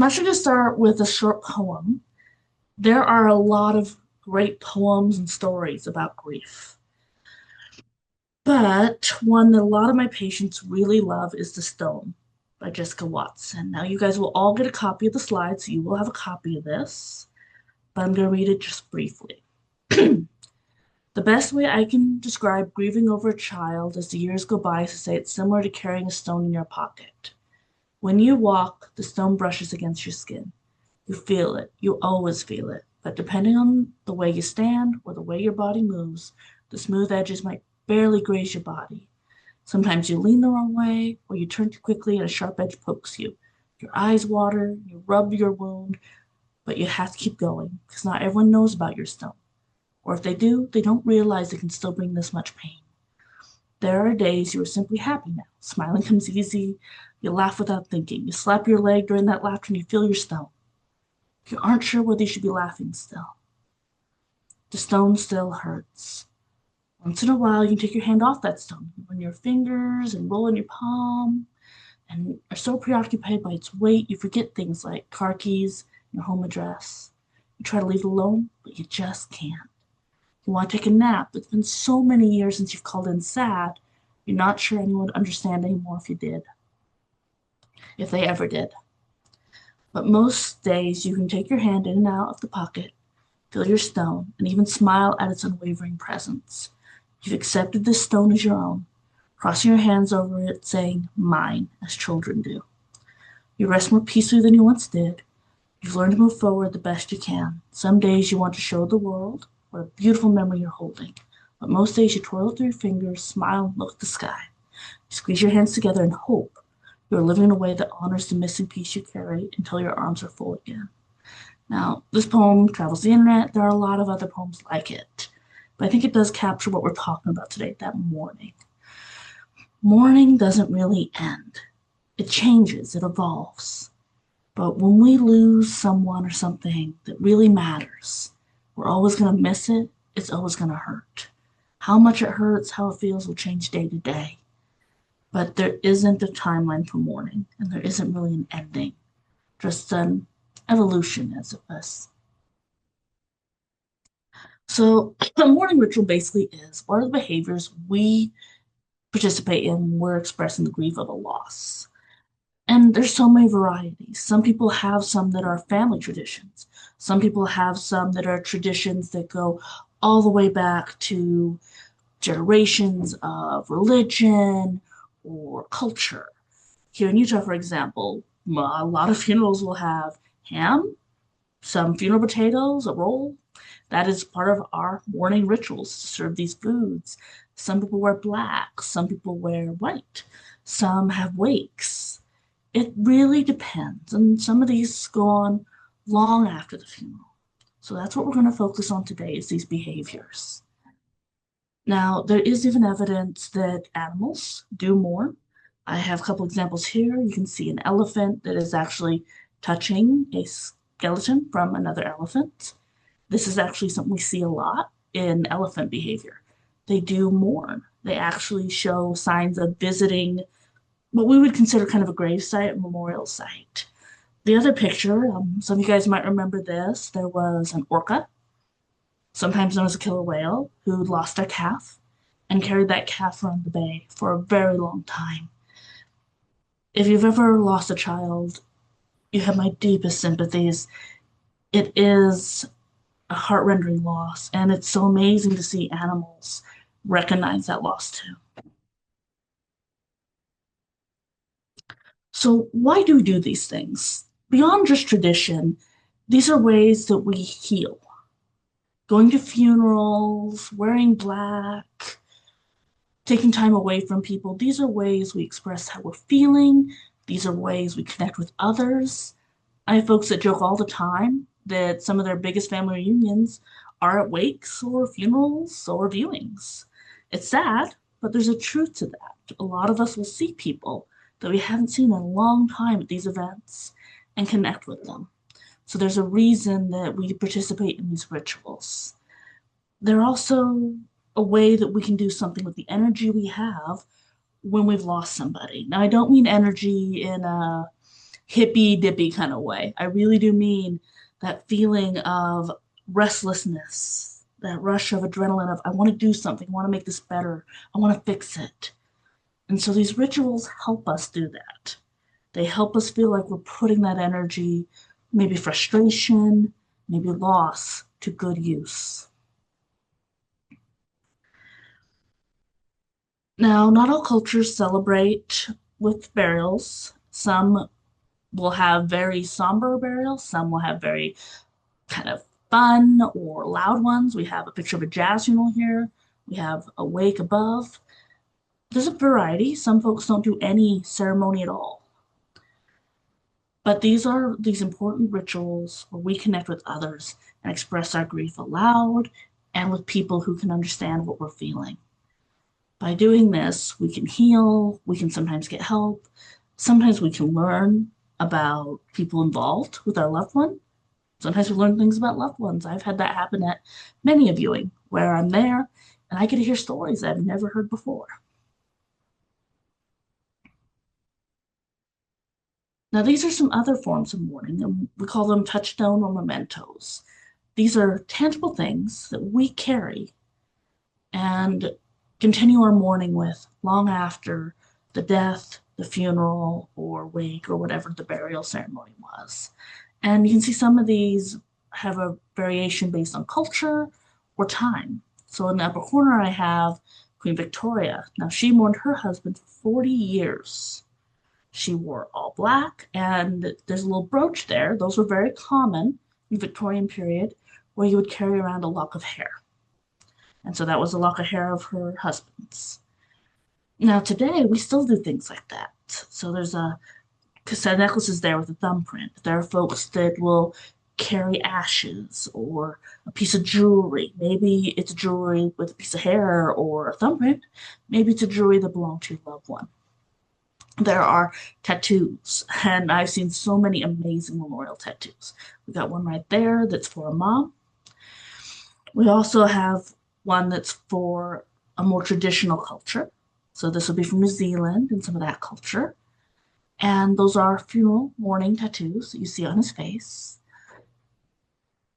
I'm actually going to start with a short poem. There are a lot of great poems and stories about grief, but one that a lot of my patients really love is The Stone by Jessica Watson. Now, you guys will all get a copy of the slides, so you will have a copy of this, but I'm going to read it just briefly. The best way I can describe grieving over a child as the years go by is to say it's similar to carrying a stone in your pocket. When you walk, the stone brushes against your skin. You feel it. You always feel it. But depending on the way you stand or the way your body moves, the smooth edges might barely graze your body. Sometimes you lean the wrong way, or you turn too quickly and a sharp edge pokes you. Your eyes water, you rub your wound, but you have to keep going because not everyone knows about your stone. Or if they do, they don't realize it can still bring this much pain. There are days you are simply happy now. Smiling comes easy. You laugh without thinking. You slap your leg during that laughter and you feel your stone. You aren't sure whether you should be laughing still. The stone still hurts. Once in a while, you can take your hand off that stone, run your fingers and roll in your palm, and are so preoccupied by its weight, you forget things like car keys, your home address. You try to leave it alone, but you just can't. You want to take a nap. It's been so many years since you've called in sad, you're not sure anyone would understand anymore if you did, if they ever did. But most days, you can take your hand in and out of the pocket, feel your stone, and even smile at its unwavering presence. You've accepted this stone as your own, crossing your hands over it, saying, mine, as children do. You rest more peacefully than you once did. You've learned to move forward the best you can. Some days you want to show the world what a beautiful memory you're holding, but most days you twirl through your fingers, smile, and look at the sky. You squeeze your hands together and hope you're living in a way that honors the missing piece you carry until your arms are full again. Now, this poem travels the internet. There are a lot of other poems like it, but I think it does capture what we're talking about today, that mourning. Mourning doesn't really end. It changes, it evolves. But when we lose someone or something that really matters, we're always going to miss it. It's always going to hurt. How much it hurts, how it feels will change day to day. But there isn't a timeline for mourning, and there isn't really an ending, just an evolution, as it was. So, a mourning ritual basically is what are the behaviors we participate in when we're expressing the grief of a loss? And there's so many varieties. Some people have some that are family traditions. Some people have some that are traditions that go all the way back to generations of religion or culture. Here in Utah, for example, a lot of funerals will have ham, some funeral potatoes, a roll. That is part of our mourning rituals to serve these foods. Some people wear black, some people wear white, some have wakes. It really depends, and some of these go on long after the funeral. So that's what we're going to focus on today is these behaviors. Now, there is even evidence that animals do mourn. I have a couple examples here. You can see an elephant that is actually touching a skeleton from another elephant. This is actually something we see a lot in elephant behavior. They do mourn. They actually show signs of visiting what we would consider kind of a grave site, a memorial site. The other picture, some of you guys might remember this. There was an orca, sometimes known as a killer whale, who lost their calf and carried that calf around the bay for a very long time. If you've ever lost a child, you have my deepest sympathies. It is a heart-rending loss, and it's so amazing to see animals recognize that loss too. So, why do we do these things? Beyond just tradition, these are ways that we heal. Going to funerals, wearing black, taking time away from people, these are ways we express how we're feeling. These are ways we connect with others. I have folks that joke all the time that some of their biggest family reunions are at wakes or funerals or viewings. It's sad, but there's a truth to that. A lot of us will see people that we haven't seen in a long time at these events and connect with them. So there's a reason that we participate in these rituals. They're also a way that we can do something with the energy we have when we've lost somebody. Now, I don't mean energy in a hippy dippy kind of way. I really do mean that feeling of restlessness, that rush of adrenaline of I want to do something, I want to make this better, I want to fix it. And so these rituals help us do that. They help us feel like we're putting that energy, maybe frustration, maybe loss, to good use. Now, not all cultures celebrate with burials. Some will have very somber burials, some will have very kind of fun or loud ones. We have a picture of a jazz funeral here. We have a wake above. There's a variety. Some folks don't do any ceremony at all. But these are these important rituals where we connect with others and express our grief aloud and with people who can understand what we're feeling. By doing this, we can heal, we can sometimes get help, sometimes we can learn about people involved with our loved one. Sometimes we learn things about loved ones. I've had that happen at many a viewing where I'm there and I get to hear stories I've never heard before. Now, these are some other forms of mourning, and we call them touchstone or mementos. These are tangible things that we carry and continue our mourning with long after the death, the funeral, or wake, or whatever the burial ceremony was. And you can see some of these have a variation based on culture or time. So in the upper corner, I have Queen Victoria. Now, she mourned her husband for 40 years. She wore all black, and there's a little brooch there. Those were very common in the Victorian period, where you would carry around a lock of hair. And so that was a lock of hair of her husband's. Now, today, we still do things like that. So there's a cassette necklaces there with a thumbprint. There are folks that will carry ashes or a piece of jewelry. Maybe it's jewelry with a piece of hair or a thumbprint. Maybe it's a jewelry that belonged to your loved one. There are tattoos, and I've seen so many amazing memorial tattoos. We got one right there that's for a mom. We also have one that's for a more traditional culture. So this would be from New Zealand and some of that culture. And those are funeral mourning tattoos that you see on his face.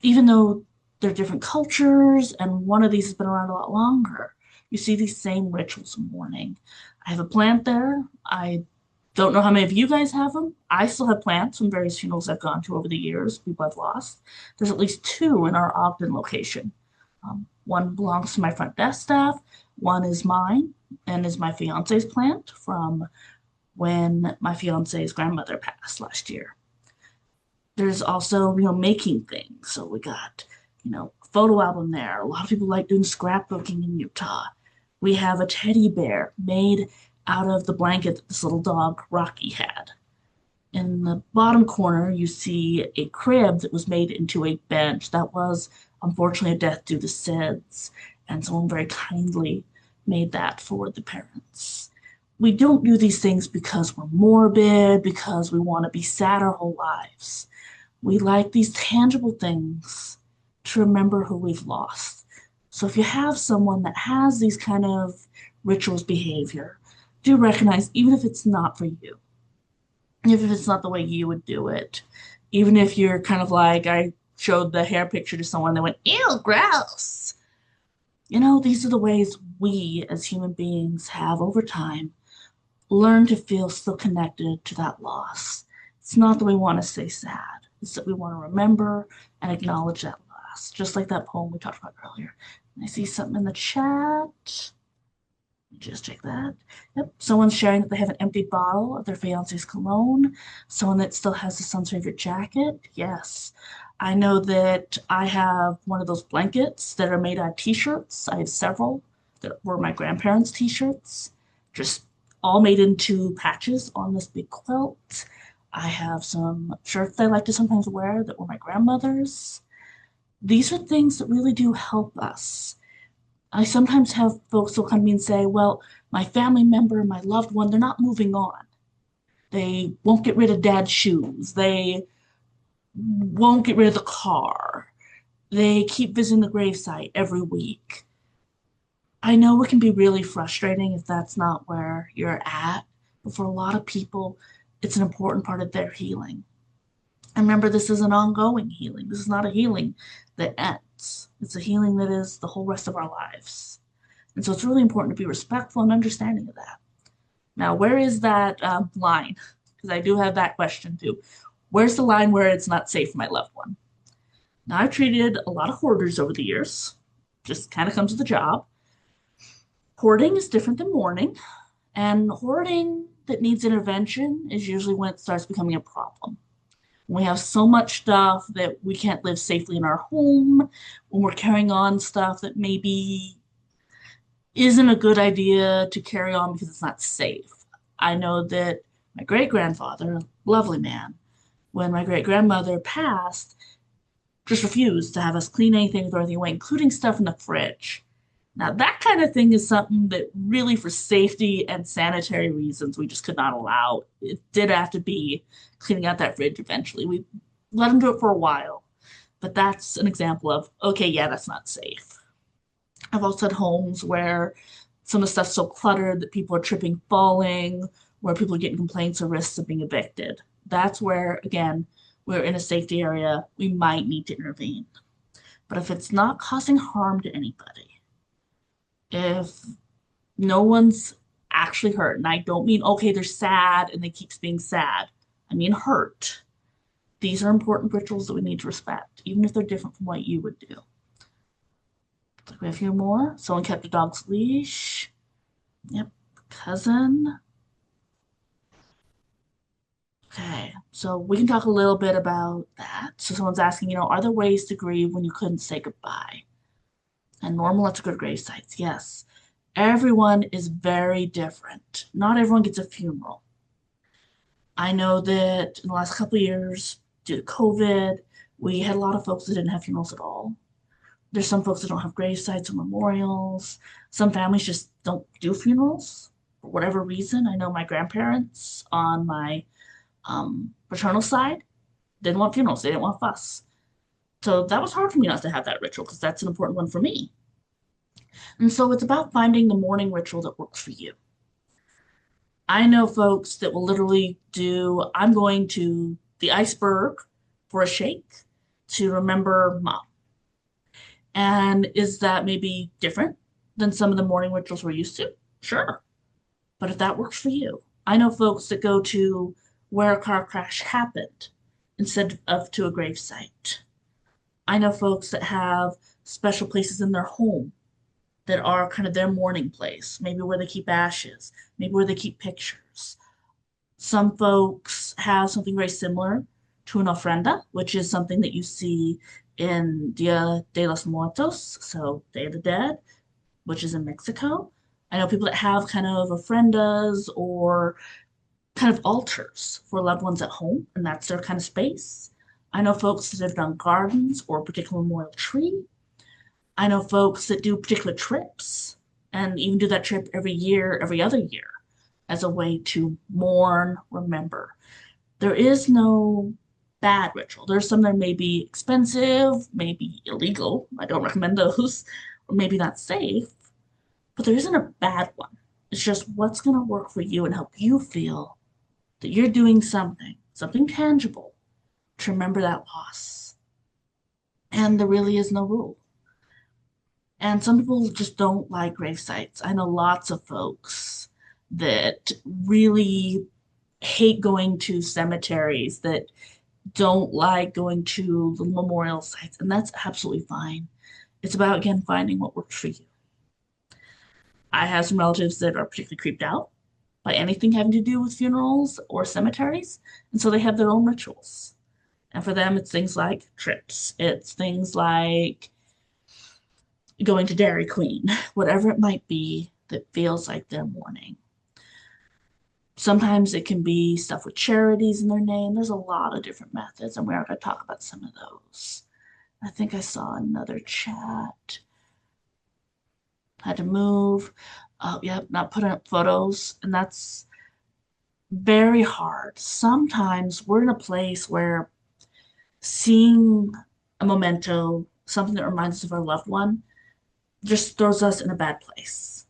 Even though they're different cultures and one of these has been around a lot longer, you see these same rituals of mourning. I have a plant there. I don't know how many of you guys have them. I still have plants from various funerals I've gone to over the years, people I've lost. There's at least two in our Ogden location. One belongs to my front desk staff. One is mine and is my fiance's plant from when my fiance's grandmother passed last year. There's also, making things. So we got, photo album there. A lot of people like doing scrapbooking in Utah. We have a teddy bear made out of the blanket that this little dog, Rocky, had. In the bottom corner, you see a crib that was made into a bench. That was, unfortunately, a death due to SIDS, and someone very kindly made that for the parents. We don't do these things because we're morbid, because we want to be sad our whole lives. We like these tangible things to remember who we've lost. So if you have someone that has these kind of rituals behavior, do recognize, even if it's not for you, even if it's not the way you would do it, even if you're kind of like, I showed the hair picture to someone that went, ew, gross. These are the ways we as human beings have over time learned to feel still connected to that loss. It's not that we want to stay sad, it's that we want to remember and acknowledge that loss, just like that poem we talked about earlier. And I see something in the chat. Just check that. Yep, someone's sharing that they have an empty bottle of their fiance's cologne. Someone that still has the son's favorite jacket. Yes. I know that I have one of those blankets that are made out of t-shirts. I have several that were my grandparents' t-shirts, just all made into patches on this big quilt. I have some shirts I like to sometimes wear that were my grandmother's. These are things that really do help us. I sometimes have folks who'll come to me and say, well, my family member, my loved one, they're not moving on. They won't get rid of dad's shoes. They won't get rid of the car. They keep visiting the gravesite every week. I know it can be really frustrating if that's not where you're at, but for a lot of people, It's an important part of their healing. And remember, this is an ongoing healing. This is not a healing that ends. It's a healing that is the whole rest of our lives. And so it's really important to be respectful and understanding of that. Now, where is that line? Because I do have that question too. Where's the line where it's not safe for my loved one? Now, I've treated a lot of hoarders over the years. Just kind of comes with the job. Hoarding is different than mourning, and hoarding that needs intervention is usually when it starts becoming a problem. We have so much stuff that we can't live safely in our home, when we're carrying on stuff that maybe isn't a good idea to carry on because it's not safe. I know that my great grandfather, lovely man, when my great grandmother passed, just refused to have us clean anything or throw anything away, including stuff in the fridge. Now, that kind of thing is something that really, for safety and sanitary reasons, we just could not allow. It did have to be cleaning out that fridge eventually. We let him do it for a while, but that's an example of, okay, yeah, that's not safe. I've also had homes where some of the stuff's so cluttered that people are tripping, falling, where people are getting complaints or risks of being evicted. That's where, again, we're in a safety area, we might need to intervene. But if it's not causing harm to anybody, if no one's actually hurt, and I don't mean, okay, they're sad and they keep being sad, I mean hurt. These are important rituals that we need to respect, even if they're different from what you would do. Like we have a few more. Someone kept a dog's leash. Yep, cousin. Okay, so we can talk a little bit about that. So someone's asking, are there ways to grieve when you couldn't say goodbye? And normal, let's go to grave sites. Yes, everyone is very different. Not everyone gets a funeral. I know that in the last couple of years, due to COVID, we had a lot of folks that didn't have funerals at all. There's some folks that don't have grave sites or memorials. Some families just don't do funerals for whatever reason. I know my grandparents on my paternal side didn't want funerals. They didn't want fuss. So that was hard for me not to have that ritual because that's an important one for me. And so it's about finding the mourning ritual that works for you. I know folks that will literally do, I'm going to the iceberg for a shake to remember mom. And is that maybe different than some of the mourning rituals we're used to? Sure. But if that works for you, I know folks that go to where a car crash happened instead of to a grave site. I know folks that have special places in their home that are kind of their mourning place, maybe where they keep ashes, maybe where they keep pictures. Some folks have something very similar to an ofrenda, which is something that you see in Dia de los Muertos, so Day of the Dead, which is in Mexico. I know people that have kind of ofrendas or kind of altars for loved ones at home, and that's their kind of space. I know folks that have done gardens or a particular memorial tree. I know folks that do particular trips and even do that trip every year, every other year, as a way to mourn, remember. There is no bad ritual. There's some that may be expensive, maybe illegal. I don't recommend those, or maybe not safe, but there isn't a bad one. It's just what's going to work for you and help you feel that you're doing something tangible to remember that loss. And there really is no rule. And some people just don't like grave sites. I know lots of folks that really hate going to cemeteries, that don't like going to the memorial sites, and that's absolutely fine. It's about, again, finding what works for you. I have some relatives that are particularly creeped out by anything having to do with funerals or cemeteries, and so they have their own rituals. And for them, it's things like trips, it's things like going to Dairy Queen, whatever it might be that feels like they're mourning. Sometimes it can be stuff with charities in their name. There's a lot of different methods, and we're going to talk about some of those. I think I saw another chat. Had to move. Oh, yep, not putting up photos, and that's very hard. Sometimes we're in a place where seeing a memento, something that reminds us of our loved one, just throws us in a bad place.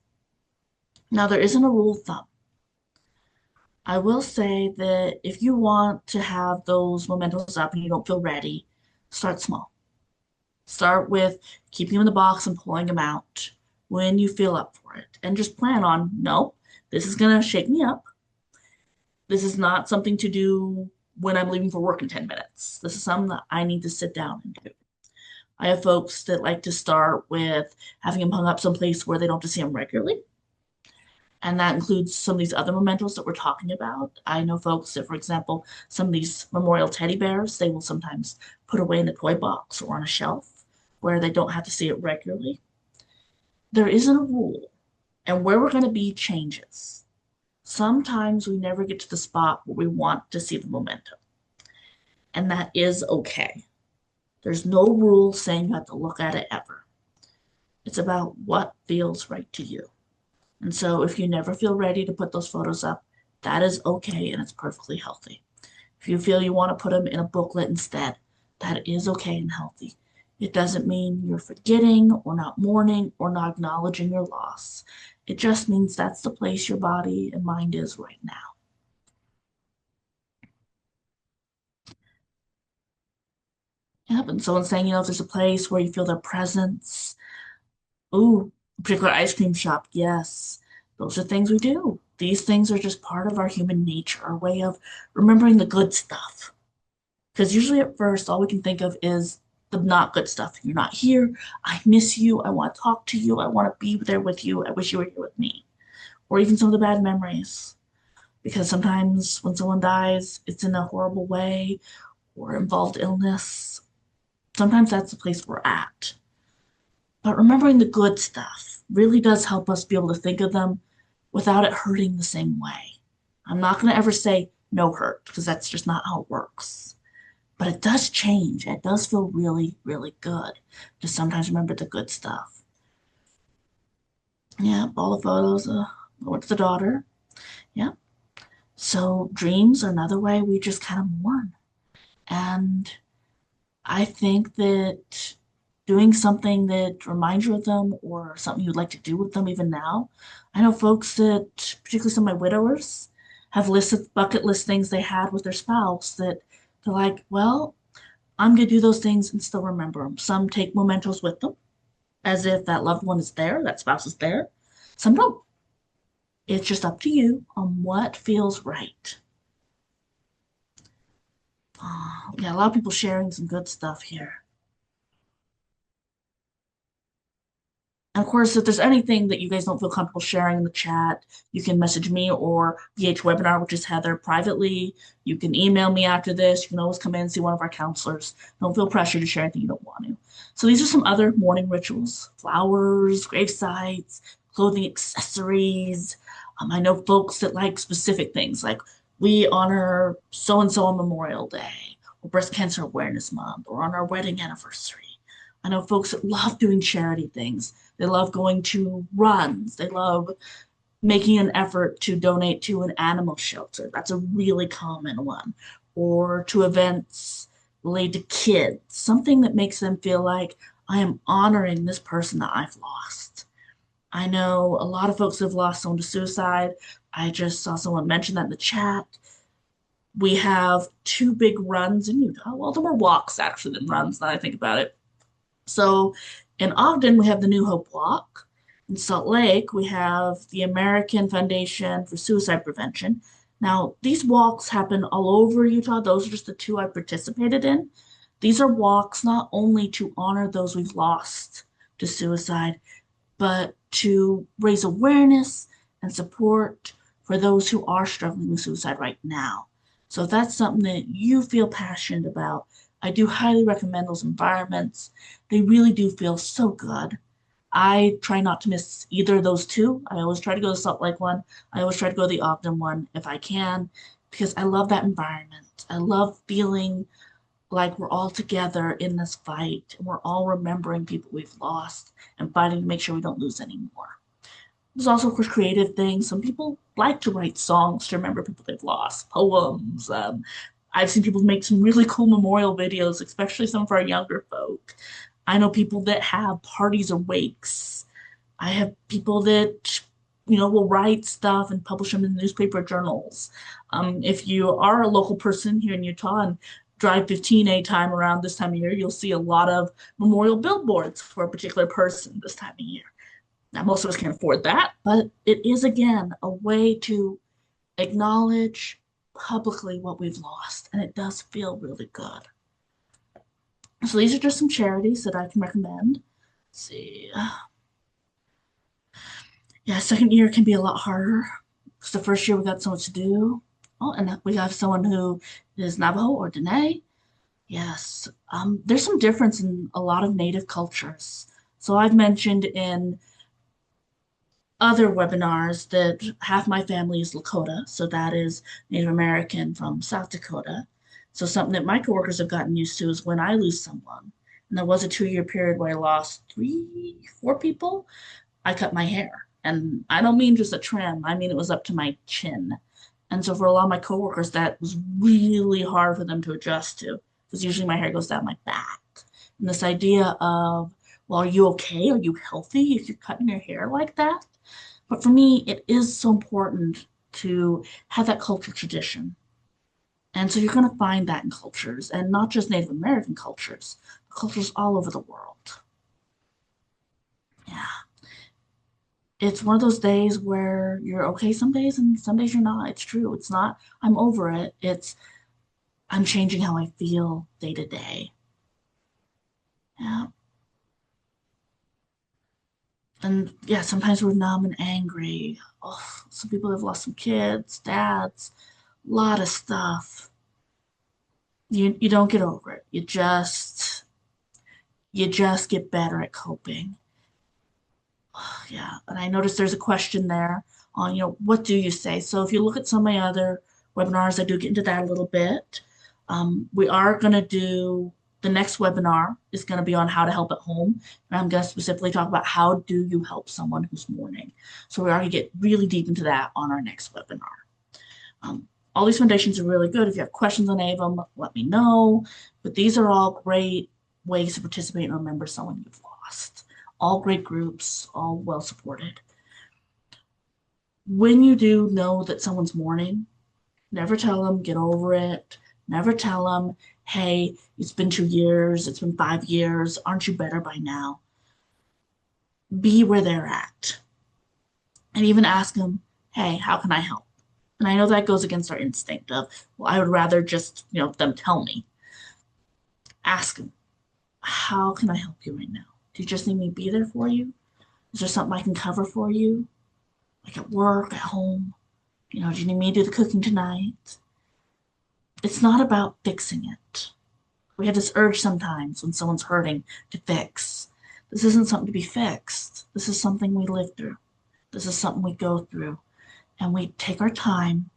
Now, there isn't a rule of thumb. I will say that if you want to have those mementos up and you don't feel ready, start small. Start with keeping them in the box and pulling them out when you feel up for it. And just plan on, no, this is going to shake me up. This is not something to do when I'm leaving for work in 10 minutes. This is something that I need to sit down and do. I have folks that like to start with having them hung up someplace where they don't have to see them regularly. And that includes some of these other mementos that we're talking about. I know folks that, for example, some of these memorial teddy bears, they will sometimes put away in a toy box or on a shelf where they don't have to see it regularly. There isn't a rule, and where we're going to be changes. Sometimes we never get to the spot where we want to see the memento, and that is okay. There's no rule saying you have to look at it ever. It's about what feels right to you. And so if you never feel ready to put those photos up, that is okay and it's perfectly healthy. If you feel you want to put them in a booklet instead, that is okay and healthy. It doesn't mean you're forgetting or not mourning or not acknowledging your loss. It just means that's the place your body and mind is right now. Yep, and someone's saying, if there's a place where you feel their presence, ooh, a particular ice cream shop, yes. Those are things we do. These things are just part of our human nature, our way of remembering the good stuff. Because usually at first, all we can think of is the not good stuff. You're not here. I miss you. I want to talk to you. I want to be there with you. I wish you were here with me. Or even some of the bad memories. Because sometimes when someone dies, it's in a horrible way or involved illness. Sometimes that's the place we're at. But remembering the good stuff really does help us be able to think of them without it hurting the same way. I'm not going to ever say no hurt because that's just not how it works. But it does change. It does feel really, really good to sometimes remember the good stuff. Yeah, all the photos. Went to the daughter. Yeah. So dreams are another way we just kind of mourn. And I think that doing something that reminds you of them or something you'd like to do with them even now. I know folks that, particularly some of my widowers, have listed bucket list things they had with their spouse that they're like, well, I'm going to do those things and still remember them. Some take mementos with them as if that loved one is there, that spouse is there. Some don't. It's just up to you on what feels right. Yeah, a lot of people sharing some good stuff here. And of course, if there's anything that you guys don't feel comfortable sharing in the chat, you can message me or VH Webinar, which is Heather, privately. You can email me after this. You can always come in and see one of our counselors. Don't feel pressure to share anything you don't want to. So these are some other mourning rituals: flowers, grave sites, clothing accessories. I know folks that like specific things, like we honor so and so on Memorial Day, or Breast Cancer Awareness Month, or on our wedding anniversary. I know folks that love doing charity things. They love going to runs. They love making an effort to donate to an animal shelter. That's a really common one. Or to events related to kids, something that makes them feel like I am honoring this person that I've lost. I know a lot of folks have lost someone to suicide. I just saw someone mention that in the chat. We have two big runs in Utah. Well, there were walks actually than runs now I think about it. So in Ogden, we have the New Hope Walk. In Salt Lake, we have the American Foundation for Suicide Prevention. Now, these walks happen all over Utah. Those are just the two I participated in. These are walks not only to honor those we've lost to suicide, but to raise awareness and support for those who are struggling with suicide right now. So if that's something that you feel passionate about, I do highly recommend those environments. They really do feel so good. I try not to miss either of those two. I always try to go to the Salt Lake one. I always try to go to the Ogden one if I can, because I love that environment. I love feeling like we're all together in this fight and we're all remembering people we've lost and fighting to make sure we don't lose any more. There's also, of course, creative things. Some people like to write songs to remember people they've lost, poems. I've seen people make some really cool memorial videos, especially some for our younger folk. I know people that have parties or wakes. I have people that will write stuff and publish them in newspaper journals. If you are a local person here in Utah and drive 15A time around this time of year, you'll see a lot of memorial billboards for a particular person this time of year. Now, most of us can't afford that, but it is, again, a way to acknowledge publicly what we've lost, and it does feel really good. So these are just some charities that I can recommend. Let's see. Yeah, second year can be a lot harder because the first year we got so much to do. Oh, and we have someone who is Navajo or Dene. Yes, there's some difference in a lot of Native cultures. So I've mentioned in other webinars that half my family is Lakota, so that is Native American from South Dakota. So something that my coworkers have gotten used to is when I lose someone, and there was a 2-year period where I lost 4 people, I cut my hair. And I don't mean just a trim, I mean it was up to my chin. And so for a lot of my coworkers, that was really hard for them to adjust to, because usually my hair goes down my back. And this idea of, well, are you okay? Are you healthy if you're cutting your hair like that? But for me, it is so important to have that cultural tradition. And so you're going to find that in cultures, and not just Native American cultures, cultures all over the world. Yeah. It's one of those days where you're okay some days and some days you're not. It's true. It's not, I'm over it. It's, I'm changing how I feel day to day. Yeah. And yeah, sometimes we're numb and angry. Oh, some people have lost some kids, dads, a lot of stuff. You don't get over it. You just get better at coping. Yeah, and I noticed there's a question there on, what do you say? So if you look at some of my other webinars, I do get into that a little bit. We are going to do the next webinar is going to be on how to help at home. And I'm going to specifically talk about how do you help someone who's mourning. So we are going to get really deep into that on our next webinar. All these foundations are really good. If you have questions on any of them, let me know. But these are all great ways to participate and remember someone you've lost. All great groups, all well supported. When you do know that someone's mourning, never tell them, get over it. Never tell them, hey, it's been 2 years, it's been 5 years, aren't you better by now? Be where they're at. And even ask them, hey, how can I help? And I know that goes against our instinct of, well, I would rather just, them tell me. Ask them, how can I help you right now? Do you just need me to be there for you? Is there something I can cover for you? Like at work, at home? Do you need me to do the cooking tonight? It's not about fixing it. We have this urge sometimes when someone's hurting to fix. This isn't something to be fixed. This is something we live through. This is something we go through. And we take our time.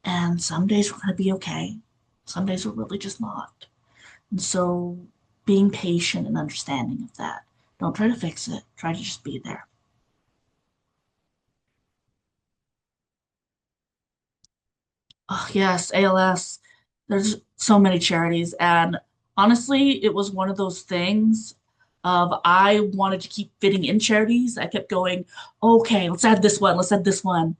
And some days we're going to be okay. Some days we're really just not. And so being patient and understanding of that. Don't try to fix it. Try to just be there. Oh, yes, ALS. There's so many charities. And honestly, it was one of those things of I wanted to keep fitting in charities. I kept going, okay, let's add this one, let's add this one.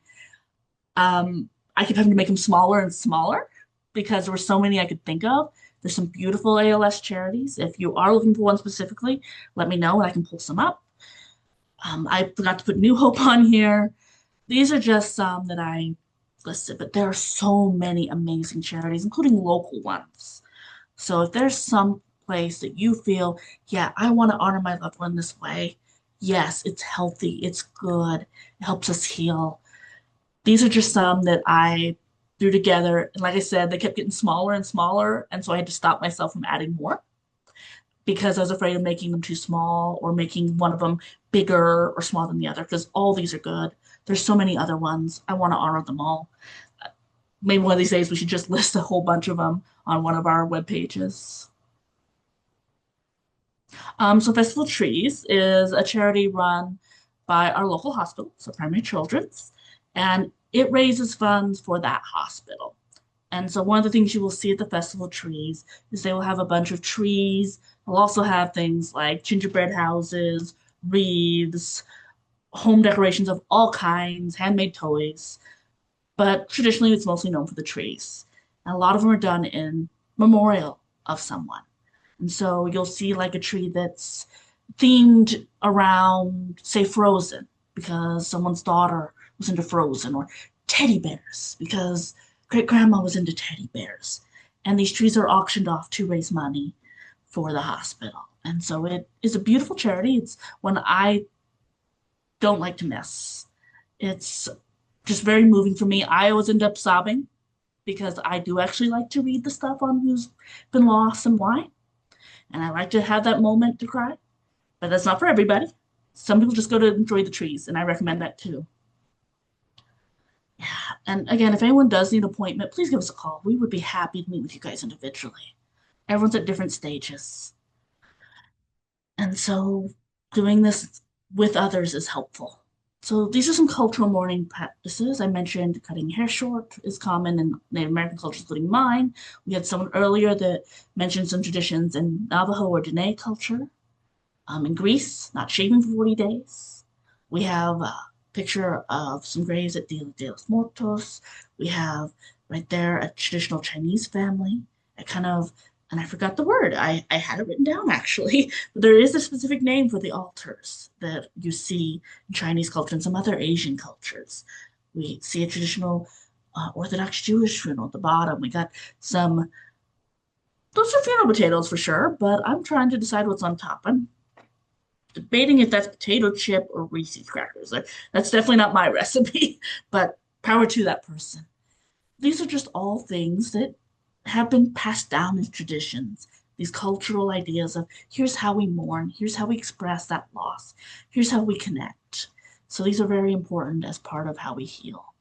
I kept having to make them smaller and smaller because there were so many I could think of. There's some beautiful ALS charities. If you are looking for one specifically, let me know and I can pull some up. I forgot to put New Hope on here. These are just some that I listed, but there are so many amazing charities, including local ones. So if there's some place that you feel, yeah, I want to honor my loved one this way, yes, it's healthy, it's good, it helps us heal. These are just some that I threw together. And like I said, they kept getting smaller and smaller. And so I had to stop myself from adding more because I was afraid of making them too small or making one of them bigger or smaller than the other because all these are good. There's so many other ones. I want to honor them all. Maybe one of these days we should just list a whole bunch of them on one of our web pages. So Festival Trees is a charity run by our local hospital, so Primary Children's, and it raises funds for that hospital. And so one of the things you will see at the Festival Trees is they will have a bunch of trees. They'll also have things like gingerbread houses, wreaths, home decorations of all kinds, handmade toys, but traditionally it's mostly known for the trees. And a lot of them are done in memorial of someone. And so you'll see like a tree that's themed around, say, Frozen, because someone's daughter was into Frozen, or teddy bears, because great grandma was into teddy bears. And these trees are auctioned off to raise money for the hospital. And so it is a beautiful charity. It's one I don't like to miss. It's just very moving for me. I always end up sobbing because I do actually like to read the stuff on who's been lost and why. And I like to have that moment to cry, but that's not for everybody. Some people just go to enjoy the trees, and I recommend that too. Yeah. And again, if anyone does need an appointment, please give us a call. We would be happy to meet with you guys individually. Everyone's at different stages. And so doing this with others is helpful. So these are some cultural mourning practices. I mentioned cutting hair short is common in Native American cultures, including mine. We had someone earlier that mentioned some traditions in Navajo or Dene culture. In Greece, not shaving for 40 days. We have a picture of some graves at Dia de los Muertos. We have right there a traditional Chinese family. I kind of, and I forgot the word. I had it written down actually, but there is a specific name for the altars that you see in Chinese culture and some other Asian cultures. We see a traditional Orthodox Jewish funeral at the bottom. We got some, those are funeral potatoes for sure, but I'm trying to decide what's on top. I'm debating if that's potato chip or Reese's crackers. That's definitely not my recipe, but power to that person. These are just all things that have been passed down as traditions, these cultural ideas of here's how we mourn, here's how we express that loss, here's how we connect. So these are very important as part of how we heal.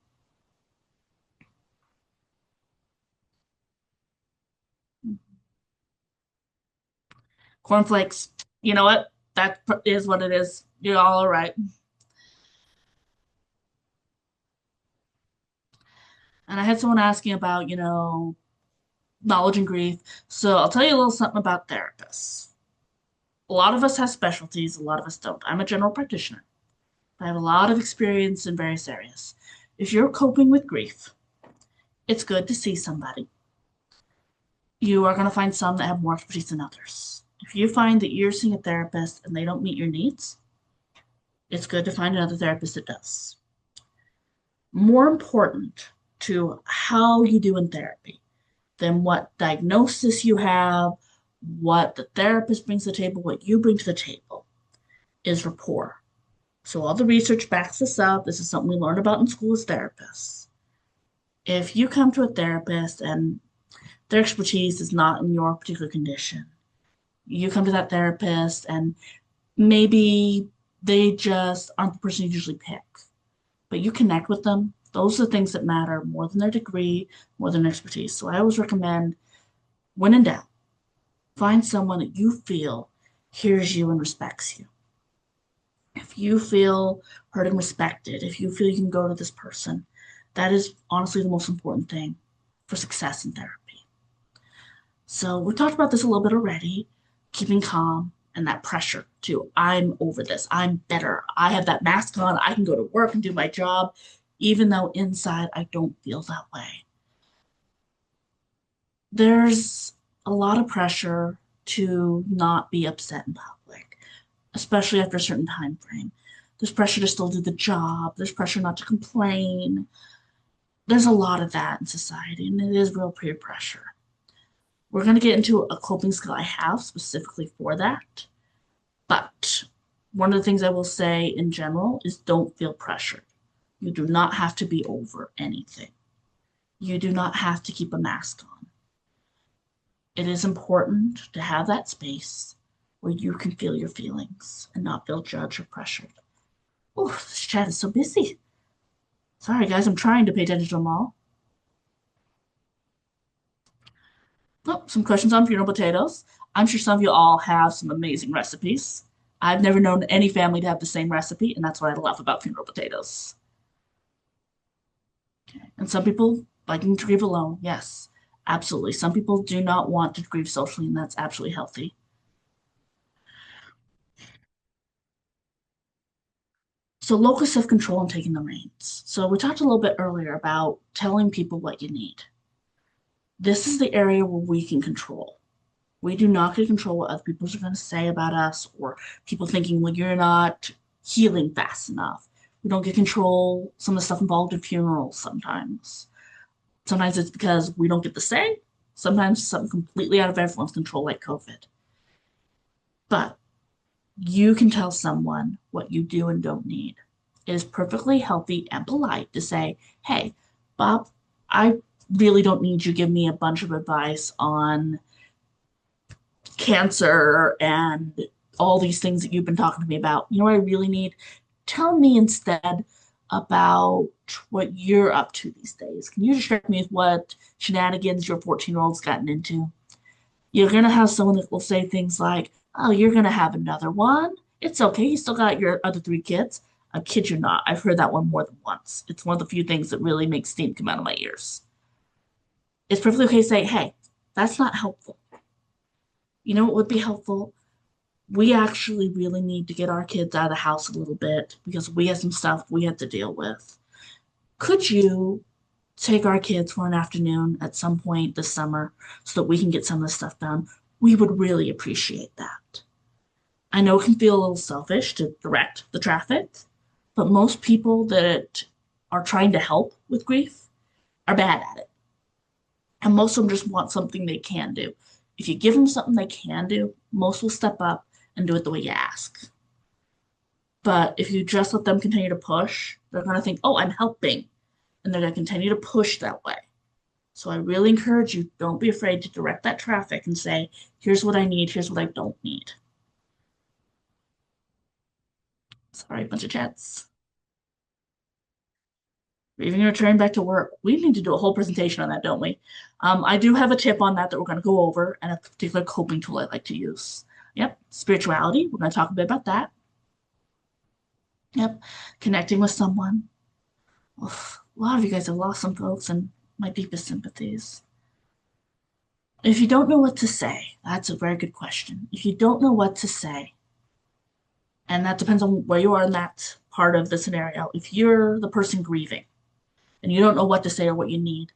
Cornflakes, you know what? That is what it is. You're all right. And I had someone asking about, knowledge and grief. So I'll tell you a little something about therapists. A lot of us have specialties, a lot of us don't. I'm a general practitioner. I have a lot of experience in various areas. If you're coping with grief, it's good to see somebody. You are going to find some that have more expertise than others. If you find that you're seeing a therapist and they don't meet your needs, it's good to find another therapist that does. More important to how you do in therapy than what diagnosis you have, what the therapist brings to the table, what you bring to the table is rapport. So all the research backs this up. This is something we learn about in school as therapists. If you come to a therapist and their expertise is not in your particular condition, you come to that therapist and maybe they just aren't the person you usually pick, but you connect with them. Those are the things that matter more than their degree, more than expertise. So I always recommend, when in doubt, find someone that you feel hears you and respects you. If you feel heard and respected, if you feel you can go to this person, that is honestly the most important thing for success in therapy. So we talked about this a little bit already, keeping calm and that pressure to, I'm over this, I'm better, I have that mask on, I can go to work and do my job, even though inside I don't feel that way. There's a lot of pressure to not be upset in public, especially after a certain time frame. There's pressure to still do the job. There's pressure not to complain. There's a lot of that in society, and it is real peer pressure. We're going to get into a coping skill I have specifically for that. But one of the things I will say in general is don't feel pressured. You do not have to be over anything. You do not have to keep a mask on. It is important to have that space where you can feel your feelings and not feel judged or pressured. Oh, this chat is so busy. Sorry, guys, I'm trying to pay attention to them all. Oh, some questions on funeral potatoes. I'm sure some of you all have some amazing recipes. I've never known any family to have the same recipe, and that's what I love about funeral potatoes. And some people liking to grieve alone. Yes, absolutely. Some people do not want to grieve socially, and that's absolutely healthy. So local self-control and taking the reins. So we talked a little bit earlier about telling people what you need. This is the area where we can control. We do not get control what other people are going to say about us or people thinking, well, you're not healing fast enough. We don't get control some of the stuff involved in funerals sometimes. Sometimes it's because we don't get to say. Sometimes something completely out of everyone's control, like COVID. But you can tell someone what you do and don't need. It is perfectly healthy and polite to say, hey, Bob, I really don't need you to give me a bunch of advice on cancer and all these things that you've been talking to me about. You know what I really need? Tell me instead about what you're up to these days. Can you distract me with what shenanigans your 14-year-old's gotten into? You're going to have someone that will say things like, oh, you're going to have another one. It's okay. You still got your other three kids. I kid you not. I've heard that one more than once. It's one of the few things that really makes steam come out of my ears. It's perfectly okay to say, hey, that's not helpful. You know what would be helpful? We actually really need to get our kids out of the house a little bit because we have some stuff we have to deal with. Could you take our kids for an afternoon at some point this summer so that we can get some of this stuff done? We would really appreciate that. I know it can feel a little selfish to direct the traffic, but most people that are trying to help with grief are bad at it. And most of them just want something they can do. If you give them something they can do, most will step up and do it the way you ask. But if you just let them continue to push, they're going to think, oh, I'm helping. And they're going to continue to push that way. So I really encourage you, don't be afraid to direct that traffic and say, here's what I need, here's what I don't need. Sorry, bunch of chats. Even returning back to work, we need to do a whole presentation on that, don't we? I do have a tip on that we're going to go over and a particular coping tool I like to use. Yep, spirituality. We're going to talk a bit about that. Yep, connecting with someone. Oof, a lot of you guys have lost some folks, and my deepest sympathies. If you don't know what to say, that's a very good question. If you don't know what to say, and that depends on where you are in that part of the scenario, if you're the person grieving and you don't know what to say or what you need,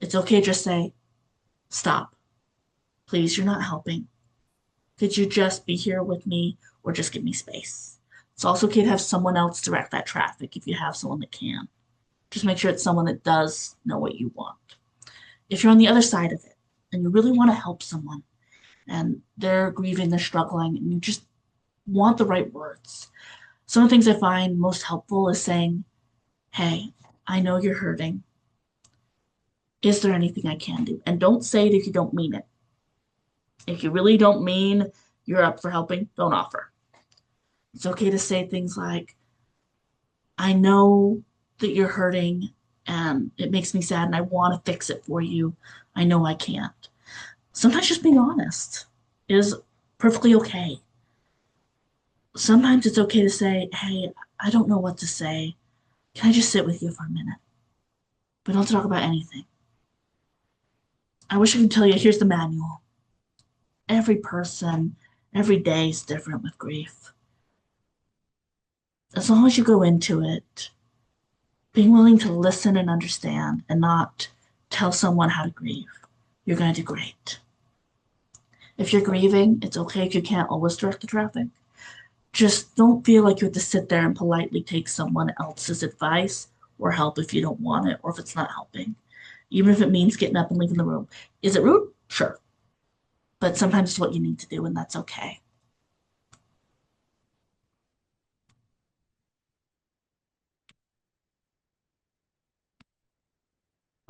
it's okay to just say, stop. Please, you're not helping. Could you just be here with me or just give me space? It's also okay to have someone else direct that traffic if you have someone that can. Just make sure it's someone that does know what you want. If you're on the other side of it and you really want to help someone and they're grieving, they're struggling, and you just want the right words. Some of the things I find most helpful is saying, hey, I know you're hurting. Is there anything I can do? And don't say it if you don't mean it. If you really don't mean you're up for helping, don't offer. It's okay to say things like, I know that you're hurting and it makes me sad and I want to fix it for you. I know I can't. Sometimes just being honest is perfectly okay. Sometimes it's okay to say, hey, I don't know what to say. Can I just sit with you for a minute? But don't talk about anything. I wish I could tell you, here's the manual. Every person, every day is different with grief. As long as you go into it, being willing to listen and understand and not tell someone how to grieve, you're going to do great. If you're grieving, it's okay if you can't always direct the traffic. Just don't feel like you have to sit there and politely take someone else's advice or help if you don't want it or if it's not helping, even if it means getting up and leaving the room. Is it rude? Sure. But sometimes it's what you need to do, and that's okay.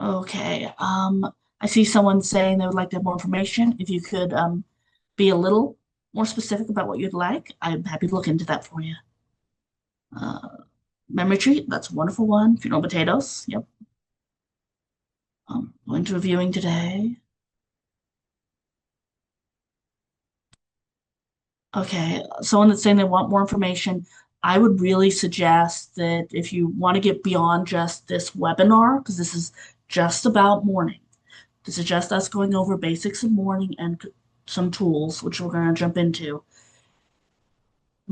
Okay. I see someone saying they would like to have more information. If you could be a little more specific about what you'd like, I'm happy to look into that for you. Uh, Memory treat, that's a wonderful one. Funeral potatoes, yep. Going to reviewing today. Okay, someone that's saying they want more information, I would really suggest that if you want to get beyond just this webinar, because this is just about mourning, to suggest us going over basics of mourning and some tools, which we're going to jump into.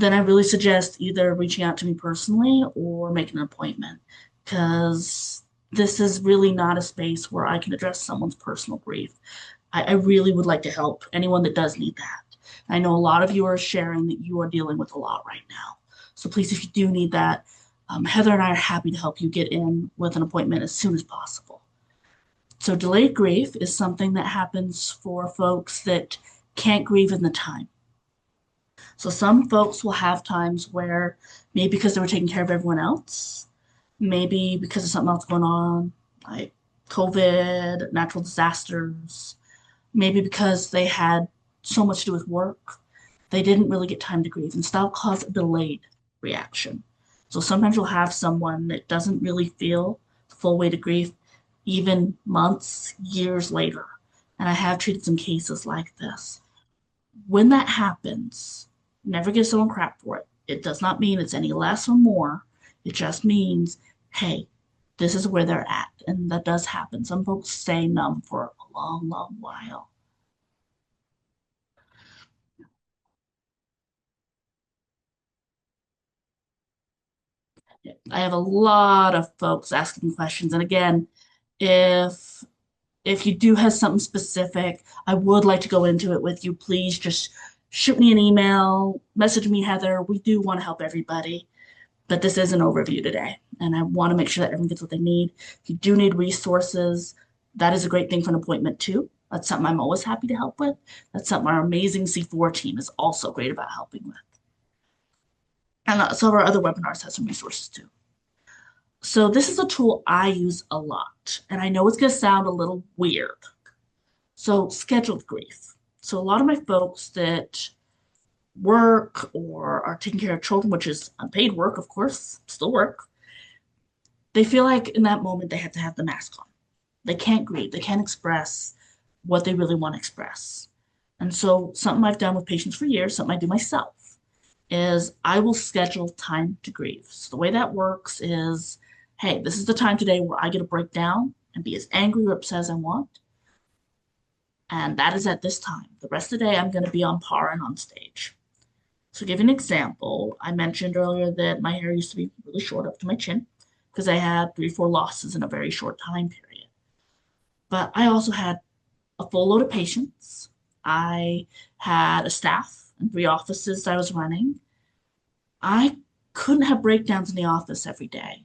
then I really suggest either reaching out to me personally or making an appointment because this is really not a space where I can address someone's personal grief. I really would like to help anyone that does need that. I know a lot of you are sharing that you are dealing with a lot right now. So please, if you do need that, Heather and I are happy to help you get in with an appointment as soon as possible. So delayed grief is something that happens for folks that can't grieve in the time. So some folks will have times where maybe because they were taking care of everyone else, maybe because of something else going on, like COVID, natural disasters, maybe because they had so much to do with work, they didn't really get time to grieve, and so that'll cause a delayed reaction. So sometimes you'll have someone that doesn't really feel the full weight of grief, even months, years later. And I have treated some cases like this. When that happens, never give someone crap for it. It does not mean it's any less or more. It just means, hey, this is where they're at. And that does happen. Some folks stay numb for a long, long while. I have a lot of folks asking questions. And again, if if you do have something specific, I would like to go into it with you. Please just shoot me an email, message me, Heather. We do want to help everybody, but this is an overview today, and I want to make sure that everyone gets what they need. If you do need resources, that is a great thing for an appointment too. That's something I'm always happy to help with. That's something our amazing C4 team is also great about helping with. And some of our other webinars have some resources too. So this is a tool I use a lot, and I know it's going to sound a little weird. So scheduled grief. So a lot of my folks that work or are taking care of children, which is unpaid work, of course, still work, they feel like in that moment they have to have the mask on. They can't grieve, they can't express what they really want to express. And so something I've done with patients for years, something I do myself, is I will schedule time to grieve. So the way that works is, hey, this is the time today where I get to break down and be as angry or upset as I want. And that is at this time. The rest of the day, I'm going to be on par and on stage. So, to give you an example, I mentioned earlier that my hair used to be really short up to my chin because I had 3 or 4 losses in a very short time period. But I also had a full load of patients. I had a staff and 3 offices I was running. I couldn't have breakdowns in the office every day.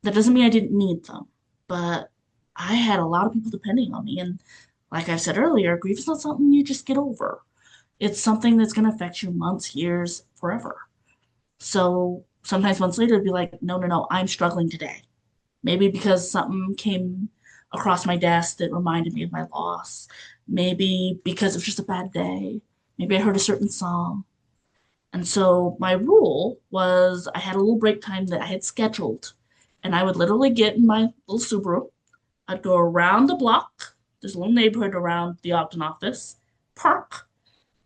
That doesn't mean I didn't need them, but I had a lot of people depending on me. And like I said earlier, grief is not something you just get over. It's something that's going to affect you months, years, forever. So sometimes months later, it'd be like, no, no, no, I'm struggling today. Maybe because something came across my desk that reminded me of my loss. Maybe because it was just a bad day. Maybe I heard a certain song. And so my rule was I had a little break time that I had scheduled. And I would literally get in my little Subaru. I'd go around the block. There's a little neighborhood around the Ogden office, park.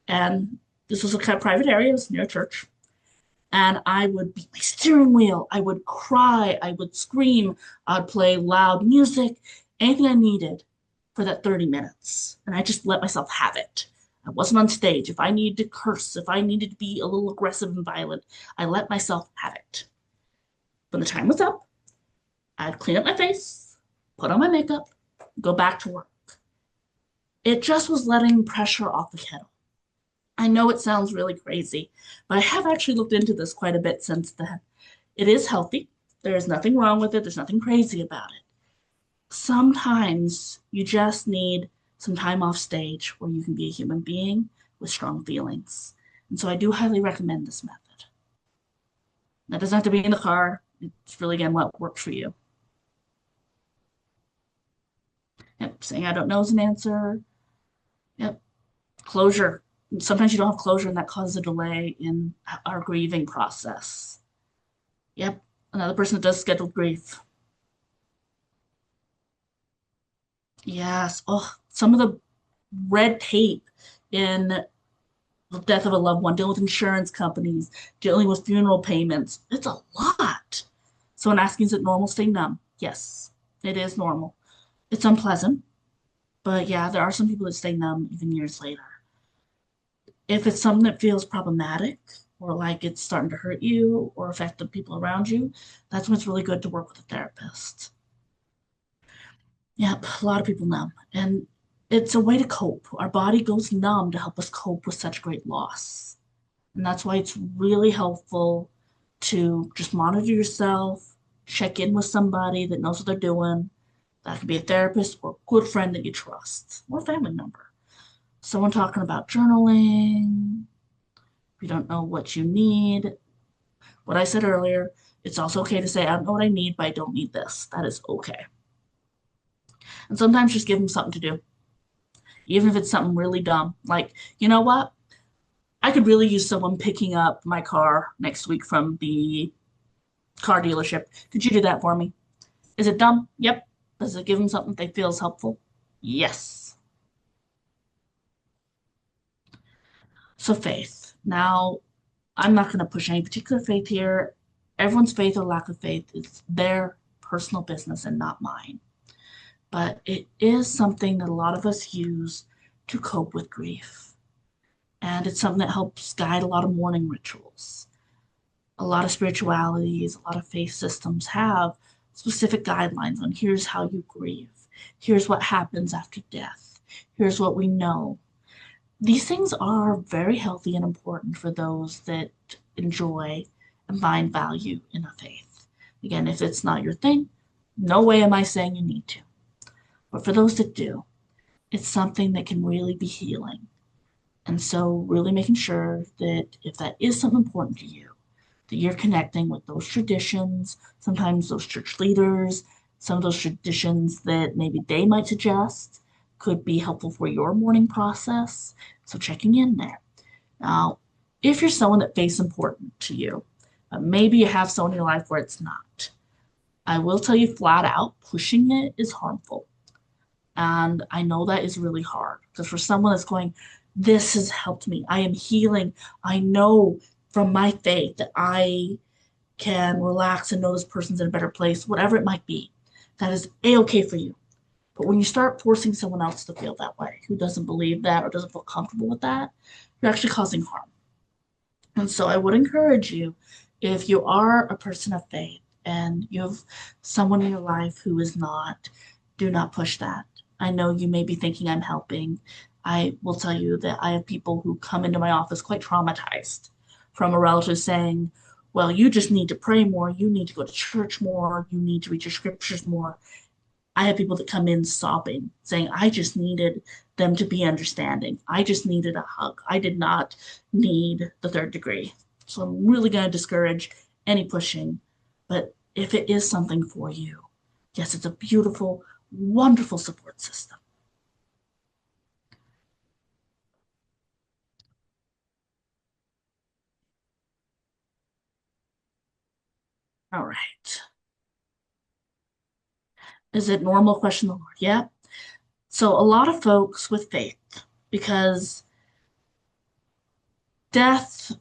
And this was a kind of private area, it was near a church. And I would beat my steering wheel. I would cry. I would scream. I'd play loud music, anything I needed for that 30 minutes. And I just let myself have it. I wasn't on stage. If I needed to curse, if I needed to be a little aggressive and violent, I let myself have it. When the time was up, I'd clean up my face, put on my makeup, go back to work. It just was letting pressure off the kettle. I know it sounds really crazy, but I have actually looked into this quite a bit since then. It is healthy. There is nothing wrong with it. There's nothing crazy about it. Sometimes you just need some time off stage where you can be a human being with strong feelings. And so I do highly recommend this method. That doesn't have to be in the car. It's really, again, what works for you. Yep, saying I don't know is an answer. Yep, closure. Sometimes you don't have closure, and that causes a delay in our grieving process. Yep, another person that does scheduled grief. Yes. Oh, some of the red tape in the death of a loved one, dealing with insurance companies, dealing with funeral payments. It's a lot. Someone asking, is it normal staying numb? Yes, it is normal. It's unpleasant, but yeah, there are some people that stay numb even years later. If it's something that feels problematic, or like it's starting to hurt you or affect the people around you, that's when it's really good to work with a therapist. Yep, a lot of people numb. And it's a way to cope. Our body goes numb to help us cope with such great loss. And that's why it's really helpful to just monitor yourself, check in with somebody that knows what they're doing. That could be a therapist or a good friend that you trust or a family member. Someone talking about journaling. If you don't know what you need, what I said earlier, it's also okay to say, I don't know what I need, but I don't need this. That is okay. And sometimes just give them something to do, even if it's something really dumb. Like, you know what? I could really use someone picking up my car next week from the car dealership. Could you do that for me? Is it dumb? Yep. Does it give them something they feel is helpful? Yes. So faith. Now, I'm not going to push any particular faith here. Everyone's faith or lack of faith is their personal business and not mine. But it is something that a lot of us use to cope with grief. And it's something that helps guide a lot of mourning rituals. A lot of spiritualities, a lot of faith systems have specific guidelines on here's how you grieve, here's what happens after death, here's what we know. These things are very healthy and important for those that enjoy and find value in a faith. Again, if it's not your thing, no way am I saying you need to. But for those that do, it's something that can really be healing. And so, really making sure that if that is something important to you, that you're connecting with those traditions, sometimes those church leaders, some of those traditions that maybe they might suggest could be helpful for your mourning process. So, checking in there. Now, if you're someone that faith's important to you, maybe you have someone in your life where it's not. I will tell you flat out, pushing it is harmful. And I know that is really hard because for someone that's going, this has helped me. I am healing. I know from my faith that I can relax and know this person's in a better place, whatever it might be. That is a-okay for you. But when you start forcing someone else to feel that way, who doesn't believe that or doesn't feel comfortable with that, you're actually causing harm. And so I would encourage you, if you are a person of faith and you have someone in your life who is not, do not push that. I know you may be thinking I'm helping. I will tell you that I have people who come into my office quite traumatized from a relative saying, well, you just need to pray more. You need to go to church more. You need to read your scriptures more. I have people that come in sobbing, saying, I just needed them to be understanding. I just needed a hug. I did not need the third degree. So I'm really going to discourage any pushing. But if it is something for you, yes, it's a beautiful, wonderful support system. All right. Is it normal? Question the Lord. Yeah. So a lot of folks with faith, because death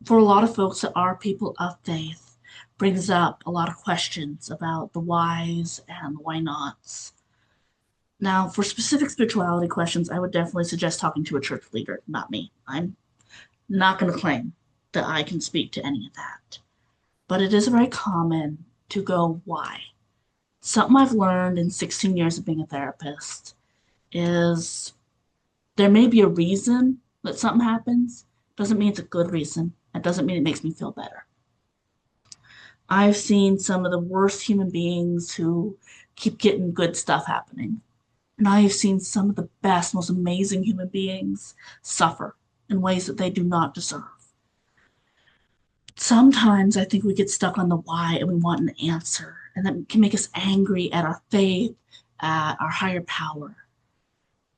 for a lot of folks that are people of faith brings up a lot of questions about the whys and the why nots. Now, for specific spirituality questions, I would definitely suggest talking to a church leader, not me. I'm not going to claim that I can speak to any of that. But it is very common to go, why? Something I've learned in 16 years of being a therapist is there may be a reason that something happens. Doesn't mean it's a good reason. It doesn't mean it makes me feel better. I've seen some of the worst human beings who keep getting good stuff happening. And I have seen some of the best, most amazing human beings suffer in ways that they do not deserve. Sometimes I think we get stuck on the why and we want an answer, and that can make us angry at our faith, at our higher power.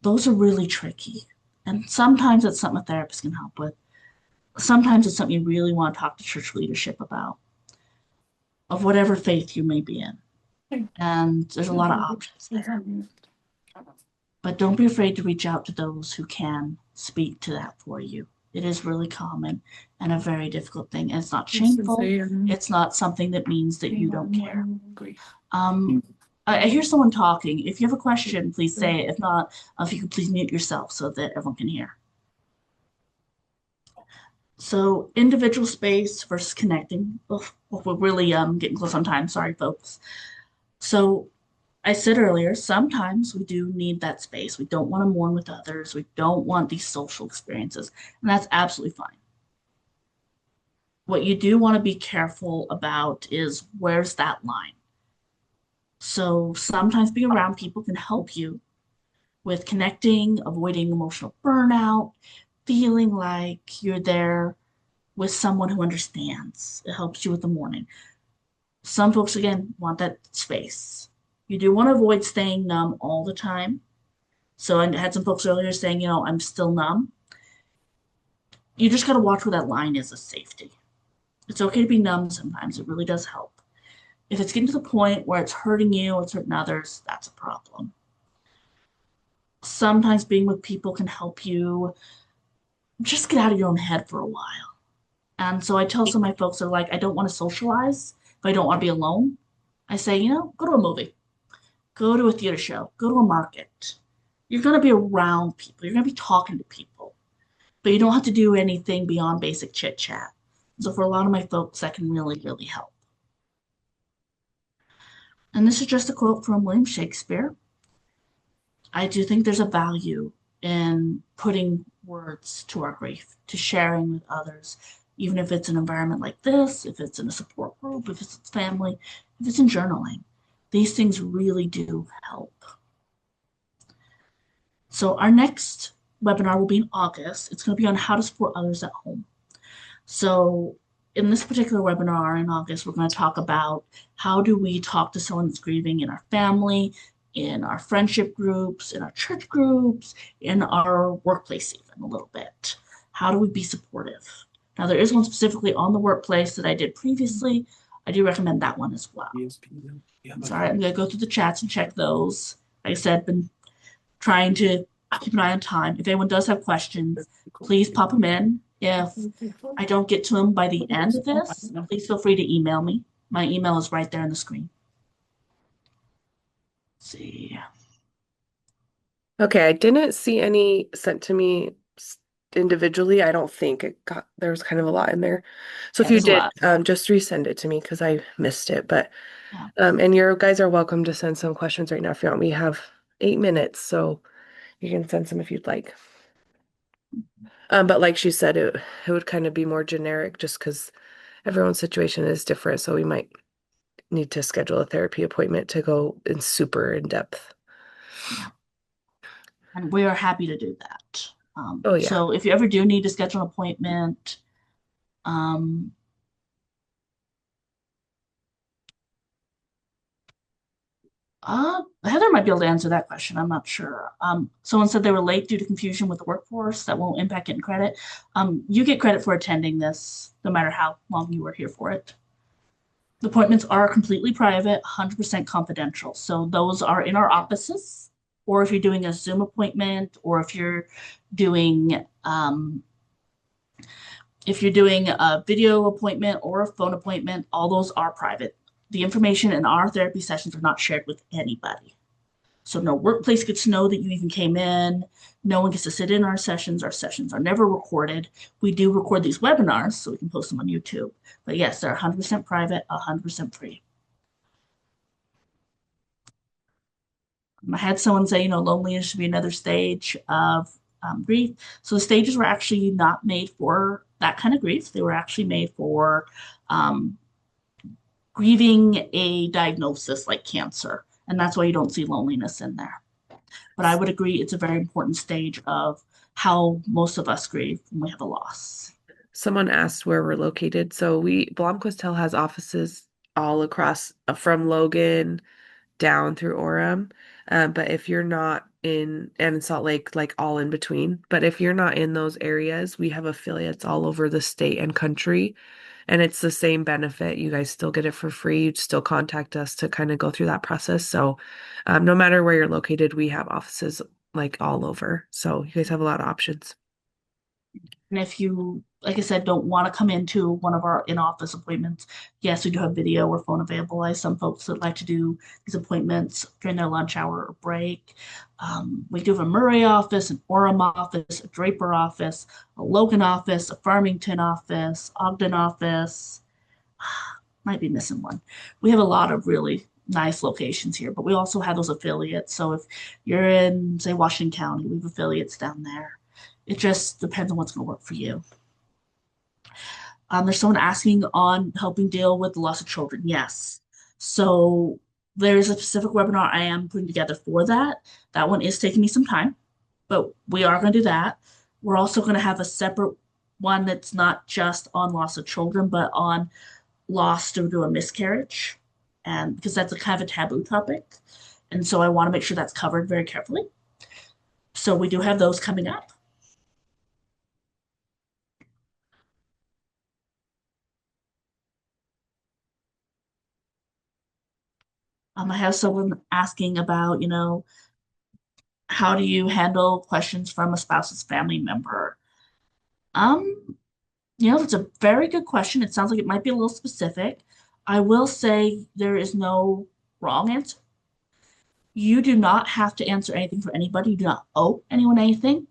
Those are really tricky. And sometimes it's something a therapist can help with. Sometimes it's something you really want to talk to church leadership about, of whatever faith you may be in. And there's a lot of options there. But don't be afraid to reach out to those who can speak to that for you. It is really common and a very difficult thing. And it's not shameful. It's not something that means that you don't care. Um, I hear someone talking. If you have a question, please say it. If not, if you could please mute yourself so that everyone can hear. So individual space versus connecting. Ugh, we're really getting close on time. Sorry, folks. So I said earlier, sometimes we do need that space. We don't want to mourn with others. We don't want these social experiences, and that's absolutely fine. What you do want to be careful about is where's that line. So sometimes being around people can help you with connecting, avoiding emotional burnout, feeling like you're there with someone who understands. It helps you with the morning. Some folks, again, want that space. You do want to avoid staying numb all the time. So I had some folks earlier saying, I'm still numb. You just got to watch where that line is of safety. It's okay to be numb sometimes. It really does help. If it's getting to the point where it's hurting you or it's hurting others, that's a problem. Sometimes being with people can help you just get out of your own head for a while. And so I tell some of my folks that are like, I don't want to socialize, if I don't want to be alone. I say, go to a movie, go to a theater show, go to a market. You're going to be around people, you're going to be talking to people, but you don't have to do anything beyond basic chit chat. So for a lot of my folks, that can really, really help. And this is just a quote from William Shakespeare. I do think there's a value in putting words to our grief, to sharing with others, even if it's an environment like this, if it's in a support group, if it's family, if it's in journaling. These things really do help. So, our next webinar will be in August. It's going to be on how to support others at home. So, in this particular webinar in August, we're going to talk about how do we talk to someone that's grieving in our family, in our friendship groups, in our church groups, in our workplace, even a little bit. How do we be supportive? Now, there is one specifically on the workplace that I did previously. I do recommend that one as well. Sorry, I'm going to go through the chats and check those. Like I said, been trying to keep an eye on time. If anyone does have questions, please pop them in. If I don't get to them by the end of this, please feel free to email me. My email is right there on the screen. Let's see. Okay, I didn't see any sent to me individually. I don't think there was kind of a lot in there. So Yeah, if you there's a did, lot. just resend it to me because I missed it. But Yeah, and your guys are welcome to send some questions right now if you want. We have 8 minutes, so you can send some if you'd like. But like she said, it would kind of be more generic just because everyone's situation is different. So we might need to schedule a therapy appointment to go in super in depth. yeah. And we are happy to do that. Oh yeah. So if you ever do need to schedule an appointment, um, Heather might be able to answer that question. I'm not sure. Someone said they were late due to confusion with the workforce. That won't impact getting credit. You get credit for attending this, no matter how long you were here for it. The appointments are completely private, 100% confidential. So those are in our offices, or if you're doing a Zoom appointment, or doing if you're doing a video appointment or a phone appointment, all those are private. The information in our therapy sessions are not shared with anybody. So no workplace gets to know that you even came in. No one gets to sit in our sessions. Our sessions are never recorded. We do record these webinars so we can post them on YouTube. But yes, they're 100% private, 100% free. I had someone say, loneliness should be another stage of grief. So the stages were actually not made for that kind of grief. They were actually made for um, grieving a diagnosis like cancer. And that's why you don't see loneliness in there. But I would agree it's a very important stage of how most of us grieve when we have a loss. Someone asked where we're located. So Blomquist has offices all across from Logan down through Orem. But if you're not and Salt Lake, like all in between, but if you're not in those areas, we have affiliates all over the state and country. And it's the same benefit. You guys still get it for free. You'd still contact us to kind of go through that process. So no matter where you're located, we have offices like all over. So you guys have a lot of options. And if you, like I said, don't want to come into one of our in-office appointments, yes, we do have video or phone available. I have some folks that like to do these appointments during their lunch hour or break. We do have a Murray office, an Orem office, a Draper office, a Logan office, a Farmington office, Ogden office. Might be missing one. We have a lot of really nice locations here, but we also have those affiliates. So if you're in, say, Washington County, we have affiliates down there. It just depends on what's going to work for you. There's someone asking on helping deal with the loss of children. Yes. So there's a specific webinar I am putting together for that. That one is taking me some time, but we are going to do that. We're also going to have a separate one that's not just on loss of children, but on loss due to a miscarriage. And because that's a kind of a taboo topic. And so I want to make sure that's covered very carefully. So we do have those coming up. I have someone asking about, how do you handle questions from a spouse's family member? Um, that's a very good question. It sounds like it might be a little specific. I will say there is no wrong answer. You do not have to answer anything for anybody. You do not owe anyone anything.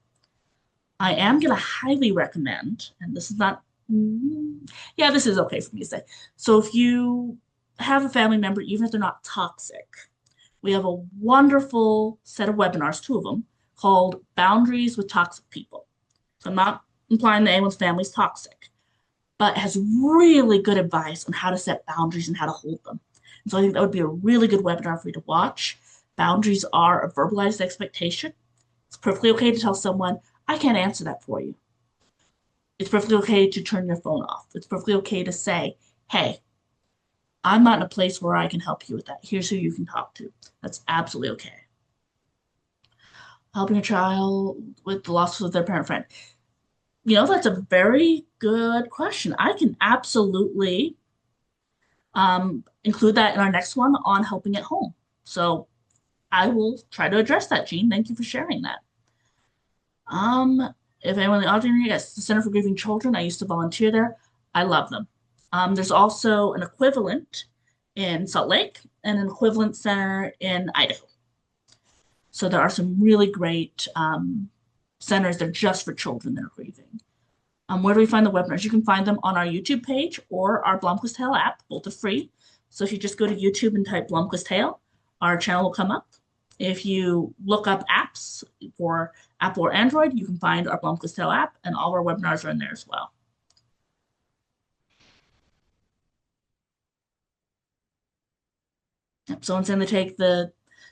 I am going to highly recommend, and this is not, yeah, this is okay for me to say. So if you have a family member, even if they're not toxic, we have a wonderful set of webinars, two of them, called Boundaries with Toxic People. So I'm not implying that anyone's family is toxic, but has really good advice on how to set boundaries and how to hold them. And so I think that would be a really good webinar for you to watch. Boundaries are a verbalized expectation. It's perfectly okay to tell someone, I can't answer that for you. It's perfectly okay to turn your phone off. It's perfectly okay to say, hey, I'm not in a place where I can help you with that. Here's who you can talk to. That's absolutely okay. Helping a child with the loss of their parent friend. That's a very good question. I can absolutely include that in our next one on helping at home. So I will try to address that, Jean. Thank you for sharing that. If anyone in the audience, yes, the Center for Grieving Children, I used to volunteer there. I love them. There's also an equivalent in Salt Lake and an equivalent center in Idaho. So there are some really great centers that are just for children that are grieving. Where do we find the webinars? You can find them on our YouTube page or our Blomquist Tale app. Both are free. So if you just go to YouTube and type Blomquist Tale, our channel will come up. If you look up apps for Apple or Android, you can find our Blomquist Tale app, and all our webinars are in there as well. Yep. Someone saying they take the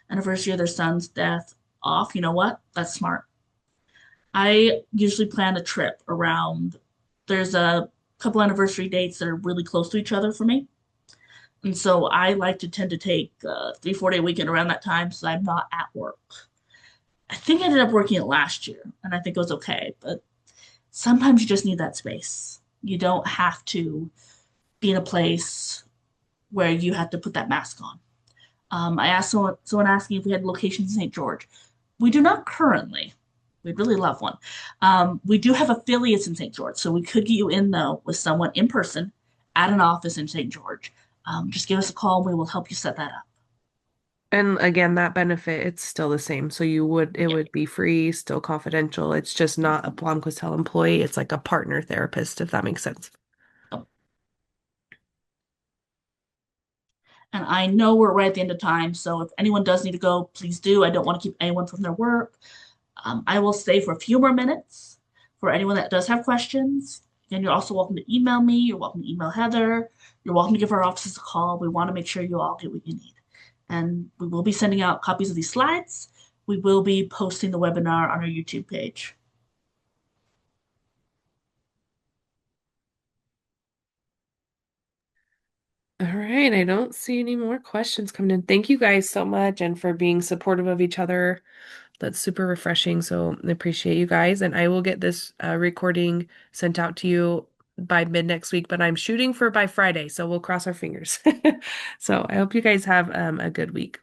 anniversary of their son's death off. You know what? That's smart. I usually plan a trip around, there's a couple anniversary dates that are really close to each other for me. And so I like to tend to take a 3, 4 day weekend around that time so I'm not at work. I think I ended up working it last year and I think it was okay, but sometimes you just need that space. You don't have to be in a place where you have to put that mask on. I asked someone asking if we had locations in St. George. We do not currently. We'd really love one. We do have affiliates in St. George, so we could get you in though with someone in person at an office in St. George. Just give us a call. We will help you set that up. And again, that benefit, it's still the same. So it Yeah. would be free, still confidential. It's just not a Blomquist employee. It's like a partner therapist, if that makes sense. And I know we're right at the end of time, so if anyone does need to go, please do. I don't want to keep anyone from their work. I will stay for a few more minutes for anyone that does have questions. And you're also welcome to email me. You're welcome to email Heather. You're welcome to give our offices a call. We want to make sure you all get what you need. And we will be sending out copies of these slides. We will be posting the webinar on our YouTube page. All right, I don't see any more questions coming in. Thank you guys so much and for being supportive of each other. That's super refreshing. So I appreciate you guys. And I will get this recording sent out to you by mid next week, but I'm shooting for by Friday. So we'll cross our fingers. So I hope you guys have a good week.